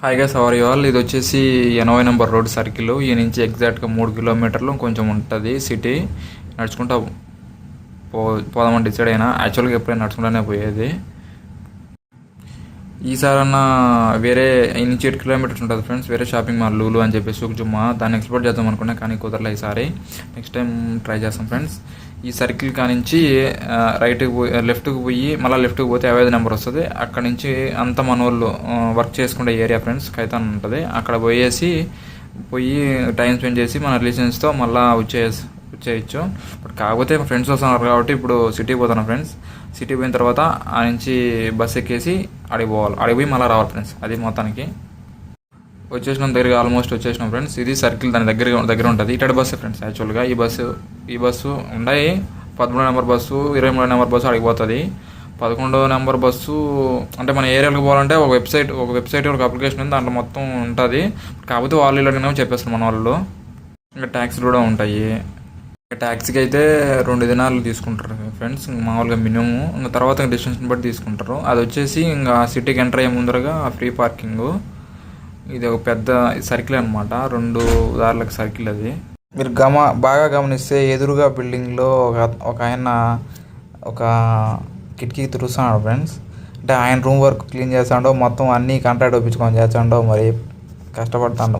Hi guys, how are you all? ఇది వచ్చేసి 80 number road circle. ఈ నుంచి ఎగ్జాక్ట్గా 3 కిలోమీటర్లు కొంచెం ఉంటుంది సిటీ. నడుచుకుంటా పోదామని డిసైడ్ అయినా. యాక్చువల్గా ఎప్పుడైనా నడుచుకుంటానే పోయేది. ఈసారన్నా వేరే నుంచి 8 కిలోమీటర్స్ ఉంటుంది ఫ్రెండ్స్. వేరే షాపింగ్ మాల్ లూలు అని చెప్పి సూక్ జుమ్మా, దాన్ని ఎక్స్ప్లోర్ చేద్దాం అనుకున్నా కానీ కుదరలే ఈసారి. నెక్స్ట్ టైం ట్రై చేస్తాం ఫ్రెండ్స్. ఈ సర్కిల్ కానించి రైట్కి పోయి లెఫ్ట్కి పోయి మళ్ళీ లెఫ్ట్కి పోతే 55 నెంబర్ వస్తుంది. అక్కడ నుంచి అంత మన వాళ్ళు వర్క్ చేసుకునే ఏరియా ఫ్రెండ్స్, కైతాన్ ఉంటుంది. అక్కడ పోయి టైం స్పెండ్ చేసి మన రిలేషన్స్తో మళ్ళీ వచ్చేయచ్చు. బట్ కాకపోతే ఫ్రెండ్స్ వస్తున్నారు కాబట్టి ఇప్పుడు సిటీకి పోతున్నాం ఫ్రెండ్స్. సిటీ పోయిన తర్వాత ఆ నుంచి బస్ ఎక్కేసి అడిగి పోయి మళ్ళీ రావాలి ఫ్రెండ్స్. అది మొత్తానికి వచ్చేసినాం, దగ్గరగా ఆల్మోస్ట్ వచ్చేసినాం ఫ్రెండ్స్. ఇది సర్కిల్ దాని దగ్గర ఉంటుంది. ఇటు బస్సు ఫ్రెండ్స్. యాక్చువల్గా ఈ బస్సు ఉన్నాయి. 13 నెంబర్ బస్సు, 23 నెంబర్ బస్సు అడిగిపోతుంది. 11 నెంబర్ బస్సు అంటే మన ఏరియాలకు పోవాలంటే ఒక వెబ్సైట్ ఒక అప్లికేషన్ ఉంది, దాంట్లో మొత్తం ఉంటుంది. కాకపోతే వాళ్ళు ఇలాగనే చెప్పేస్తారు మన వాళ్ళు. ఇంకా ట్యాక్సీలు కూడా ఉంటాయి. ట్యాక్సీకి అయితే 2 దినాలు తీసుకుంటారు ఫ్రెండ్స్ మామూలుగా మినిమం. ఇంకా తర్వాత డిస్టెన్స్ని బట్టి తీసుకుంటారు. అది వచ్చేసి ఇంకా సిటీకి ఎంటర్ అయ్యే ముందరగా ఫ్రీ పార్కింగ్. ఇది ఒక పెద్ద సర్కిల్ అనమాట, 2 దారులకు సర్కిల్ అది. మీరు బాగా గమనిస్తే ఎదురుగా బిల్డింగ్లో ఒక ఆయన ఒక కిటికీ తురుస్తున్నాడు ఫ్రెండ్స్. అంటే ఆయన రూమ్ వర్క్ క్లీన్ చేస్తాడో, మొత్తం అన్నీ కాంట్రాక్ట్ ఒప్పించుకొని చేస్తాడో, మరి కష్టపడతాడు.